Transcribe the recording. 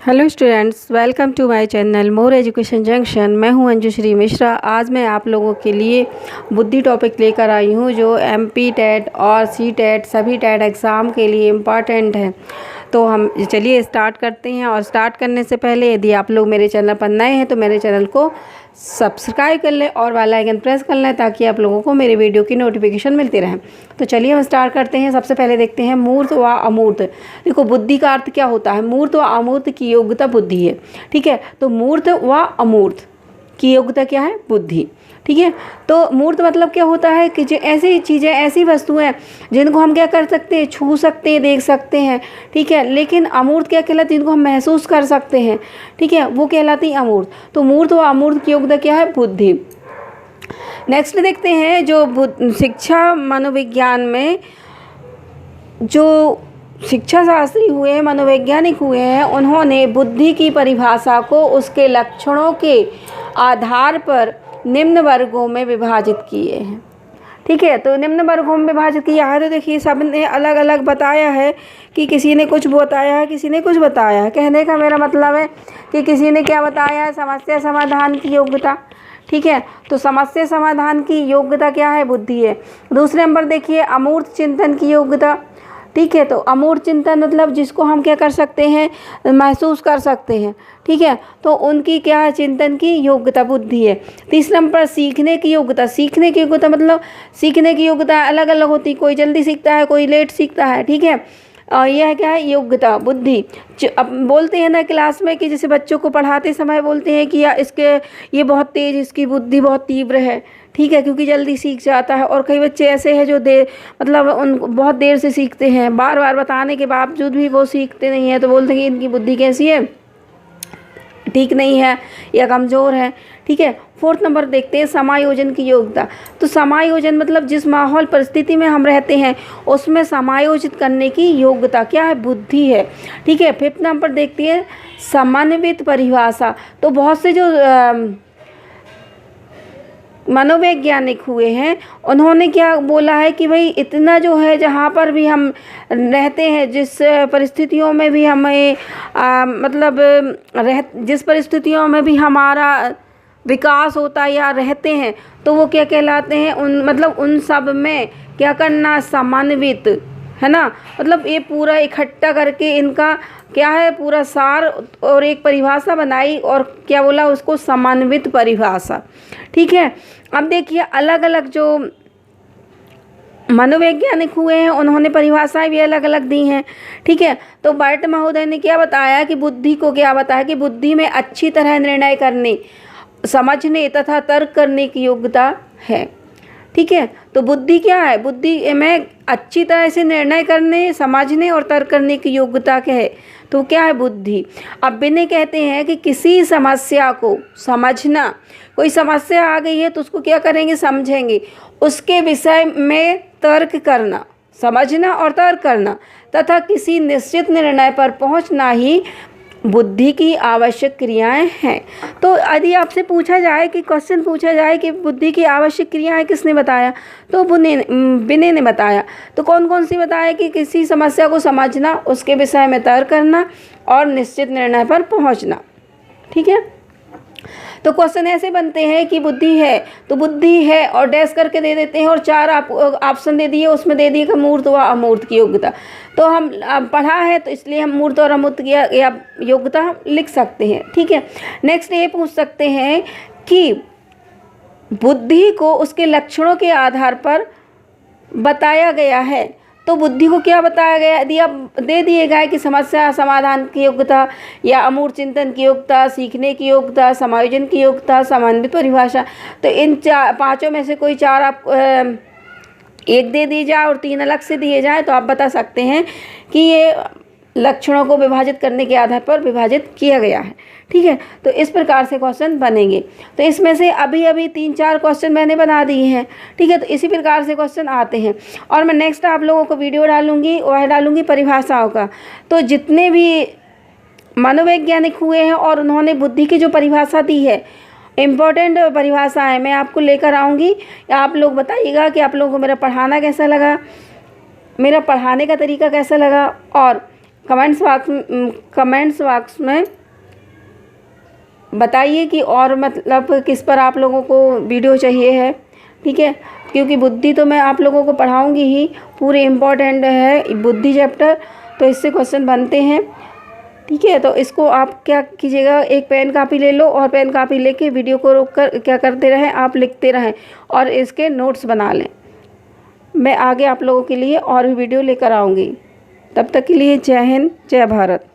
Hello students, welcome to my channel more education junction. मैं हूं अंजुश्री मिश्रा। आज मैं आप लोगों के लिए बुद्धि टॉपिक लेकर आई हूं जो एमपी टेट और सी टेट सभी टेट एग्ज़ाम के लिए इम्पॉर्टेंट है। तो हम चलिए स्टार्ट करते हैं। और स्टार्ट करने से पहले यदि आप लोग मेरे चैनल पर नए हैं तो मेरे चैनल को सब्सक्राइब कर लें और बेल आइकन प्रेस कर लें ताकि आप लोगों को मेरे वीडियो की नोटिफिकेशन मिलती रहे। तो चलिए हम स्टार्ट करते हैं। सबसे पहले देखते हैं मूर्त व अमूर्त। देखो, बुद्धि का अर्थ क्या होता है? मूर्त व अमूर्त की योग्यता बुद्धि है। ठीक है, तो मूर्त व अमूर्त की योग्यता क्या है? बुद्धि। ठीक है, तो मूर्त मतलब क्या होता है कि जो ऐसी चीज़ें, ऐसी वस्तुएं जिनको हम क्या कर सकते हैं, छू सकते हैं, देख सकते हैं। ठीक है, लेकिन अमूर्त क्या कहलाती है? जिनको हम महसूस कर सकते हैं। ठीक है, वो कहलाती है अमूर्त। तो मूर्त व अमूर्त की योग्यता क्या है? बुद्धि। नेक्स्ट देखते हैं, जो शिक्षा मनोविज्ञान में जो शिक्षा शास्त्री हुए हैं, मनोवैज्ञानिक हुए हैं, उन्होंने बुद्धि की परिभाषा को उसके लक्षणों के आधार पर निम्न वर्गों में विभाजित किए हैं। ठीक है, तो निम्न वर्गों में विभाजित किया है। तो देखिए, सब ने अलग अलग बताया है कि किसी ने कुछ बताया है, किसी ने कुछ बताया है। कहने का मेरा मतलब है कि किसी ने क्या बताया है? समस्या समाधान की योग्यता। ठीक है, तो समस्या समाधान की योग्यता क्या है? बुद्धि है। दूसरे नंबर देखिए, अमूर्त चिंतन की योग्यता। ठीक है, तो अमूर्त चिंतन मतलब जिसको हम क्या कर सकते हैं, महसूस कर सकते हैं। ठीक है, तो उनकी क्या है? चिंतन की योग्यता बुद्धि है। तीसरे नंबर पर सीखने की योग्यता। सीखने की योग्यता मतलब सीखने की योग्यता अलग अलग होती है। कोई जल्दी सीखता है, कोई लेट सीखता है। ठीक है, और यह क्या है? योग्यता बुद्धि। अब बोलते हैं ना क्लास में कि जैसे बच्चों को पढ़ाते समय बोलते हैं कि ये बहुत तेज़, इसकी बुद्धि बहुत तीव्र है। ठीक है, क्योंकि जल्दी सीख जाता है। और कई बच्चे ऐसे हैं जो मतलब उन बहुत देर से सीखते हैं, बार बार बताने के बावजूद भी वो सीखते नहीं है। तो बोलते हैं कि इनकी बुद्धि कैसी है? ठीक नहीं है या कमज़ोर है। ठीक है, फोर्थ नंबर देखते हैं, समायोजन की योग्यता। तो समायोजन मतलब जिस माहौल परिस्थिति में हम रहते हैं उसमें समायोजित करने की योग्यता क्या है? बुद्धि है। ठीक है, फिफ्थ नंबर देखते हैं, समन्वित परिभाषा। तो बहुत से जो मनोवैज्ञानिक हुए हैं उन्होंने क्या बोला है कि भाई इतना जो है, जहाँ पर भी हम रहते हैं, जिस परिस्थितियों में भी हमें जिस परिस्थितियों में भी हमारा विकास होता है या रहते हैं, तो वो क्या कहलाते हैं? उन सब में क्या करना? समन्वित, है ना। मतलब ये पूरा इकट्ठा करके इनका क्या है? पूरा सार और एक परिभाषा बनाई और क्या बोला उसको? समन्वित परिभाषा। ठीक है, अब देखिए अलग अलग जो मनोवैज्ञानिक हुए हैं उन्होंने परिभाषाएं भी अलग अलग दी हैं। ठीक है, तो बर्ट महोदय ने क्या बताया कि बुद्धि को क्या बताया कि बुद्धि में अच्छी तरह निर्णय करने, समझने तथा तर्क करने की योग्यता है। ठीक है, तो बुद्धि क्या है? बुद्धि में अच्छी तरह से निर्णय करने, समझने और तर्क करने की योग्यता क्या है? तो क्या है? बुद्धि। अब बिने कहते हैं कि किसी समस्या को समझना, कोई समस्या आ गई है तो उसको क्या करेंगे? समझेंगे। उसके विषय में तर्क करना, समझना और तर्क करना तथा किसी निश्चित निर्णय पर पहुंचना ही बुद्धि की आवश्यक क्रियाएं हैं। तो यदि आपसे पूछा जाए कि क्वेश्चन पूछा जाए कि बुद्धि की आवश्यक क्रियाएं किसने बताया, तो बिने ने बताया। तो कौन कौन सी बताया? कि किसी समस्या को समझना, उसके विषय में तर्क करना और निश्चित निर्णय पर पहुंचना। ठीक है, तो क्वेश्चन ऐसे बनते हैं कि बुद्धि है, तो बुद्धि है और डैश करके दे देते हैं और चार ऑप्शन दे दिए, उसमें दे दिए कि मूर्त व अमूर्त की योग्यता। तो हम पढ़ा है तो इसलिए हम मूर्त और अमूर्त की योग्यता लिख सकते हैं। ठीक है, नेक्स्ट ये पूछ सकते हैं कि बुद्धि को उसके लक्षणों के आधार पर बताया गया है। तो बुद्धि को क्या बताया गया? यदि आप दे दिए गए कि समस्या समाधान की योग्यता या अमूर्त चिंतन की योग्यता, सीखने की योग्यता, समायोजन की योग्यता, समन्वित परिभाषा, तो इन पांचों में से कोई चार आप एक दे दी जाए और तीन अलग से दिए जाए तो आप बता सकते हैं कि ये लक्षणों को विभाजित करने के आधार पर विभाजित किया गया है। ठीक है, तो इस प्रकार से क्वेश्चन बनेंगे। तो इसमें से अभी 3-4 क्वेश्चन मैंने बना दिए हैं। ठीक है, तो इसी प्रकार से क्वेश्चन आते हैं और मैं नेक्स्ट आप लोगों को वीडियो डालूंगी, वह डालूंगी परिभाषाओं का। तो जितने भी मनोवैज्ञानिक हुए हैं और उन्होंने बुद्धि की जो परिभाषा दी है, इम्पोर्टेंट परिभाषा है, मैं आपको लेकर आऊँगी। आप लोग बताइएगा कि आप लोगों को मेरा पढ़ाना कैसा लगा, मेरा पढ़ाने का तरीका कैसा लगा और कमेंट्स बॉक्स में बताइए कि और मतलब किस पर आप लोगों को वीडियो चाहिए है, ठीक है। क्योंकि बुद्धि तो मैं आप लोगों को पढ़ाऊंगी ही, पूरे इम्पोर्टेंट है बुद्धि चैप्टर, तो इससे क्वेश्चन बनते हैं, ठीक है। तो इसको आप क्या कीजिएगा, एक पेन कापी ले लो और पेन कापी लेके वीडियो को रोक कर क्या करते रहें, आप लिखते रहें और इसके नोट्स बना लें। मैं आगे आप लोगों के लिए और भी वीडियो लेकर आऊँगी। तब तक के लिए जय हिंद, जय भारत।